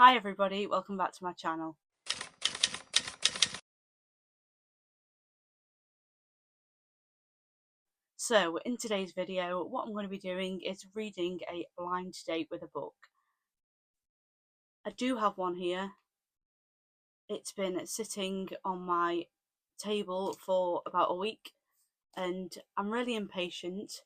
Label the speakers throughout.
Speaker 1: Hi everybody, welcome back to my channel. So in today's video, what I'm going to be doing is reading a blind date with a book. I do have one here. It's been sitting on my table for about a week and I'm really impatient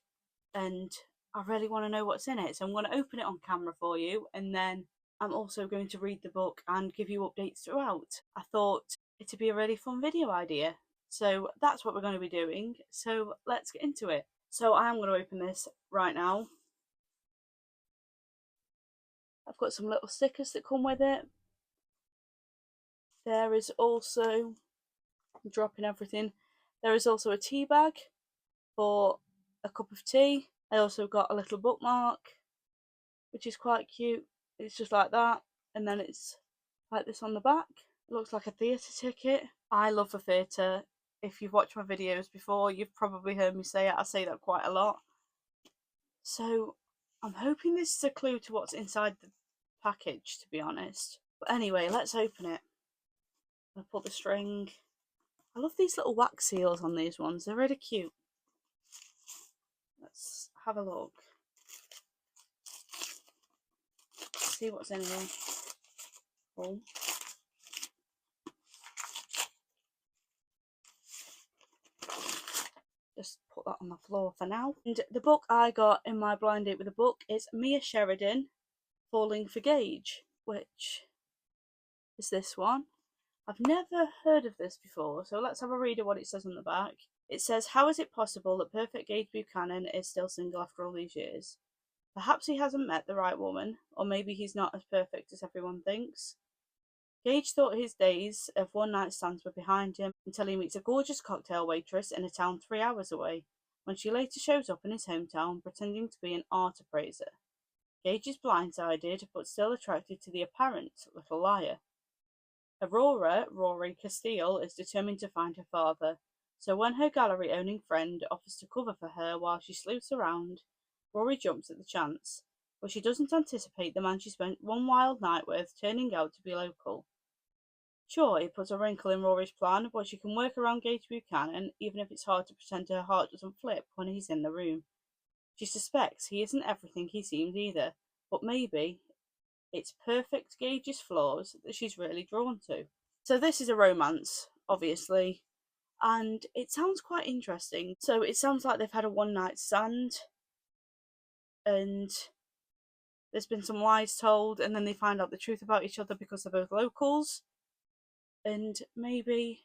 Speaker 1: and I really want to know what's in it. So I'm going to open it on camera for you, and then I'm also going to read the book and give you updates throughout. I thought it'd be a really fun video idea. So that's what we're going to be doing. So let's get into it. So I am going to open this right now. I've got some little stickers that come with it. There is also, I'm dropping everything. There is also a tea bag for a cup of tea. I also got a little bookmark, which is quite cute. It's just like that, and then it's like this on the back. It looks like a theatre ticket. I love the theatre. If you've watched my videos before, you've probably heard me say it. I say that quite a lot. So I'm hoping this is a clue to what's inside the package, to be honest. But anyway, let's open it. I'll pull the string. I love these little wax seals on these ones. They're really cute. Let's have a look. See what's in here. Oh. Just put that on the floor for now. And the book I got in my blind date with a book is Mia Sheridan, Falling for Gage, which is this one. I've never heard of this before, so let's have a read of what it says on the back. It says, how is it possible that perfect Gage Buchanan is still single after all these years? Perhaps he hasn't met the right woman, or maybe he's not as perfect as everyone thinks. Gage thought his days of one-night stands were behind him until he meets a gorgeous cocktail waitress in a town 3 hours away, when she later shows up in his hometown pretending to be an art appraiser. Gage is blindsided, but still attracted to the apparent little liar. Aurora, Rory Castile, is determined to find her father, so when her gallery-owning friend offers to cover for her while she sleuths around, Rory jumps at the chance, but she doesn't anticipate the man she spent one wild night with turning out to be local. Sure, it puts a wrinkle in Rory's plan, but she can work around Gage Buchanan, even if it's hard to pretend her heart doesn't flip when he's in the room. She suspects he isn't everything he seems either, but maybe it's perfect Gage's flaws that she's really drawn to. So this is a romance, obviously, and it sounds quite interesting. So it sounds like they've had a one-night stand, and there's been some lies told, and then they find out the truth about each other because they're both locals, and maybe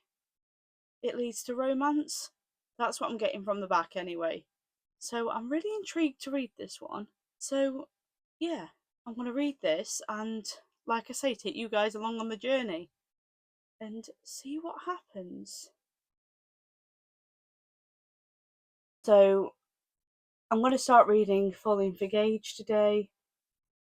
Speaker 1: it leads to romance. That's what I'm getting from the back anyway. So I'm really intrigued to read this one. So yeah, I'm going to read this and, like I say, take you guys along on the journey and see what happens. So I'm going to start reading Falling for Gage today.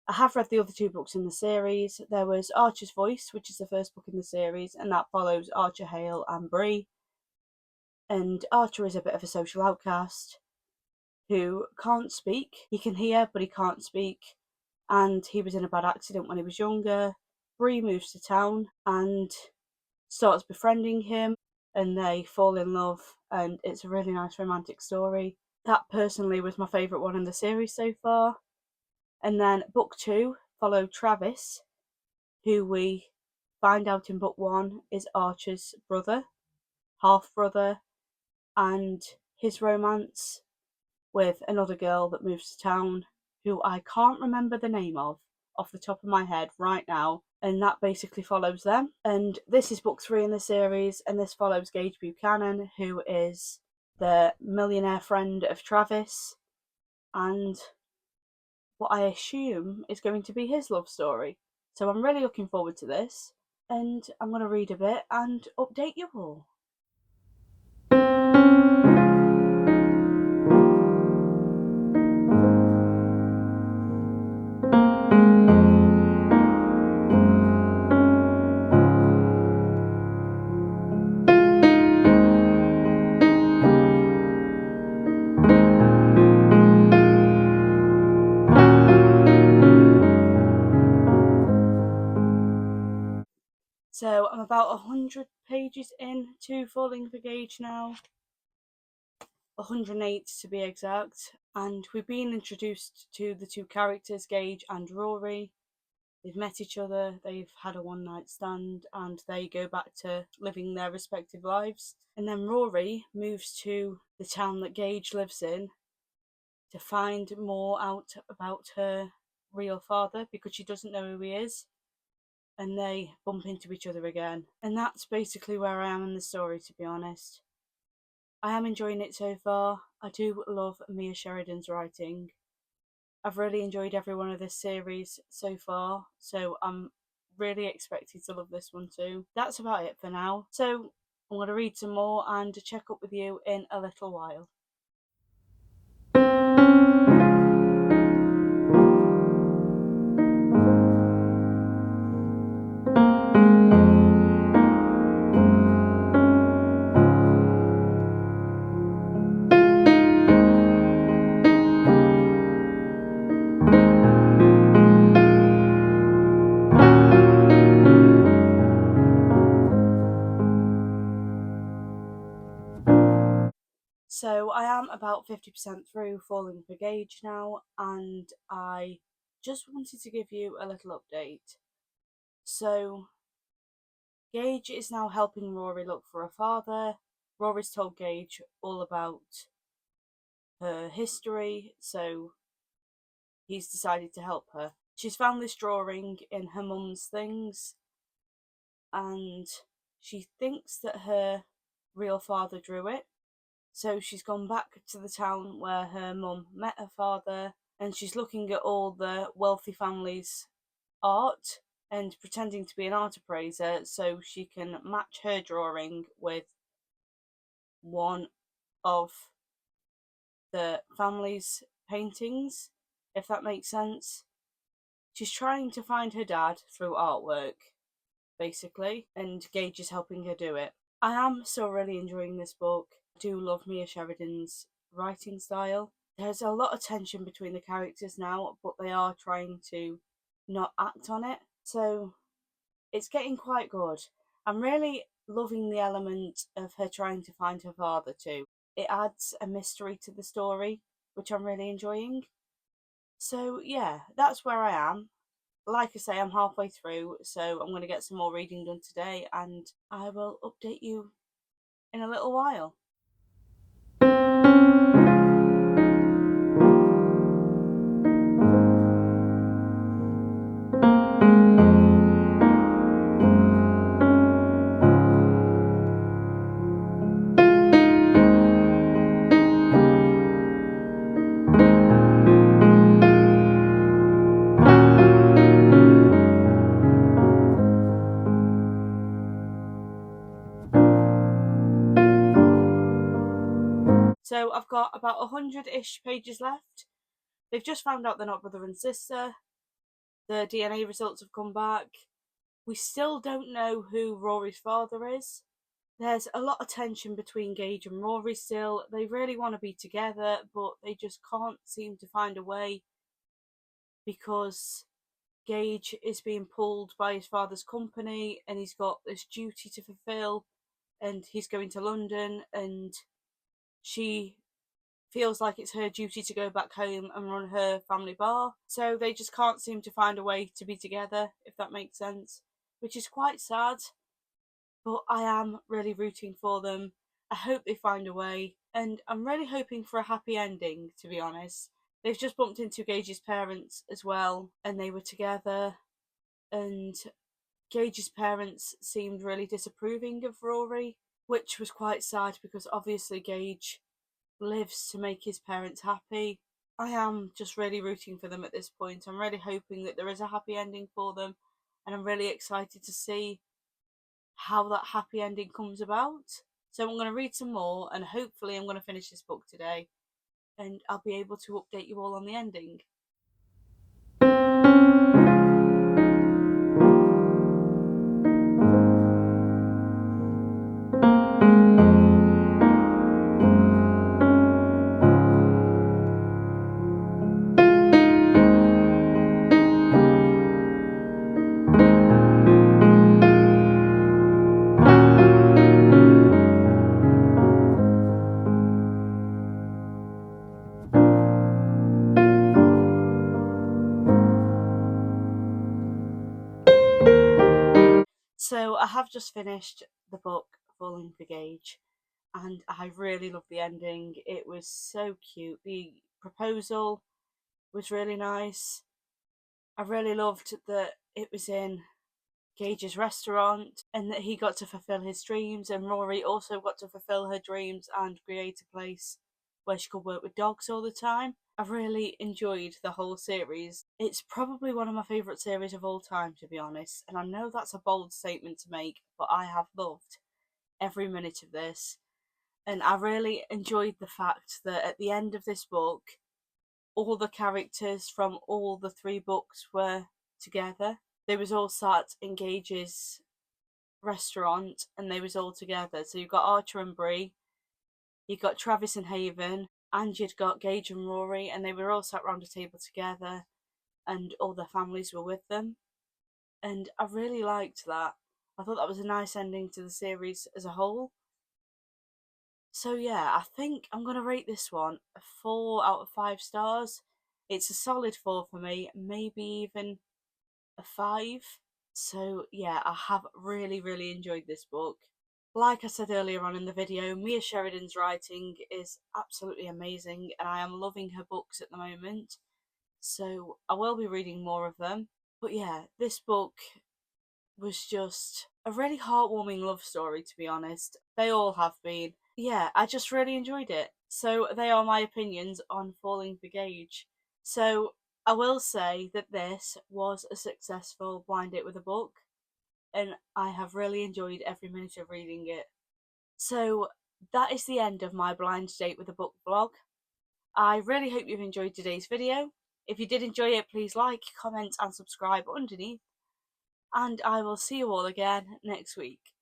Speaker 1: I have read the other two books in the series. There was Archer's Voice, which is the first book in the series, and that follows Archer, Hale and Bree. And Archer is a bit of a social outcast who can't speak. He can hear, but he can't speak. And he was in a bad accident when he was younger. Bree moves to town and starts befriending him, and they fall in love, and it's a really nice romantic story. That personally was my favourite one in the series so far. And then book 2 followed Travis, who we find out in book 1 is Archer's brother, half brother, and his romance with another girl that moves to town who I can't remember the name of off the top of my head right now, and that basically follows them. And this is book 3 in the series, and this follows Gage Buchanan, who is the millionaire friend of Travis, and what I assume is going to be his love story. So I'm really looking forward to this, and I'm going to read a bit and update you all. So I'm about 100 pages into Falling for Gage now. 108 to be exact. And we've been introduced to the two characters, Gage and Rory. They've met each other, they've had a one-night stand, and they go back to living their respective lives. And then Rory moves to the town that Gage lives in to find more out about her real father because she doesn't know who he is. And they bump into each other again. And that's basically where I am in the story, to be honest. I am enjoying it so far. I do love Mia Sheridan's writing. I've really enjoyed every one of this series so far, so I'm really expected to love this one too. That's about it for now. So I'm going to read some more and check up with you in a little while. So I am about 50% through Falling for Gage now, and I just wanted to give you a little update. So Gage is now helping Rory look for a father. Rory's told Gage all about her history, so he's decided to help her. She's found this drawing in her mum's things, and she thinks that her real father drew it. So she's gone back to the town where her mum met her father, and she's looking at all the wealthy families' art and pretending to be an art appraiser so she can match her drawing with one of the family's paintings, if that makes sense. She's trying to find her dad through artwork, basically, and Gage is helping her do it. I am still really enjoying this book. I do love Mia Sheridan's writing style. There's a lot of tension between the characters now, but they are trying to not act on it. So it's getting quite good. I'm really loving the element of her trying to find her father too. It adds a mystery to the story, which I'm really enjoying. So yeah, that's where I am. Like I say, I'm halfway through, so I'm going to get some more reading done today, and I will update you in a little while. So I've got about 100-ish pages left. They've just found out they're not brother and sister. The DNA results have come back. We still don't know who Rory's father is. There's a lot of tension between Gage and Rory still. They really want to be together, but they just can't seem to find a way because Gage is being pulled by his father's company and he's got this duty to fulfill, and he's going to London, and she feels like it's her duty to go back home and run her family bar. So they just can't seem to find a way to be together, if that makes sense, which is quite sad. But I am really rooting for them. I hope they find a way, and I'm really hoping for a happy ending, to be honest. They've just bumped into Gage's parents as well, and they were together, and Gage's parents seemed really disapproving of Rory, which was quite sad because obviously Gage lives to make his parents happy. I am just really rooting for them at this point. I'm really hoping that there is a happy ending for them, and I'm really excited to see how that happy ending comes about. So I'm going to read some more, and hopefully I'm going to finish this book today, and I'll be able to update you all on the ending. So I have just finished the book Falling for Gage, and I really loved the ending. It was so cute. The proposal was really nice. I really loved that it was in Gage's restaurant and that he got to fulfill his dreams, and Rory also got to fulfill her dreams and create a place where she could work with dogs all the time. I really enjoyed the whole series. It's probably one of my favourite series of all time, to be honest, and I know that's a bold statement to make, but I have loved every minute of this. And I really enjoyed the fact that at the end of this book, all the characters from all the three books were together. They was all sat in Gage's restaurant and they was all together. So you've got Archer and Bree, you got Travis and Haven, and you'd got Gage and Rory, and they were all sat round a table together, and all their families were with them. And I really liked that. I thought that was a nice ending to the series as a whole. So yeah, I think I'm gonna rate this one a 4 out of 5 stars. It's a solid 4 for me, maybe even a 5. So yeah, I have really enjoyed this book. Like I said earlier on in the video, Mia Sheridan's writing is absolutely amazing, and I am loving her books at the moment. So I will be reading more of them. But yeah, this book was just a really heartwarming love story, to be honest. They all have been. Yeah, I just really enjoyed it. So they are my opinions on Falling for Gage. So I will say that this was a successful blind date with a book, and I have really enjoyed every minute of reading it. So that is the end of my blind date with a book vlog. I really hope you've enjoyed today's video. If you did enjoy it, please like, comment and subscribe underneath, and I will see you all again next week.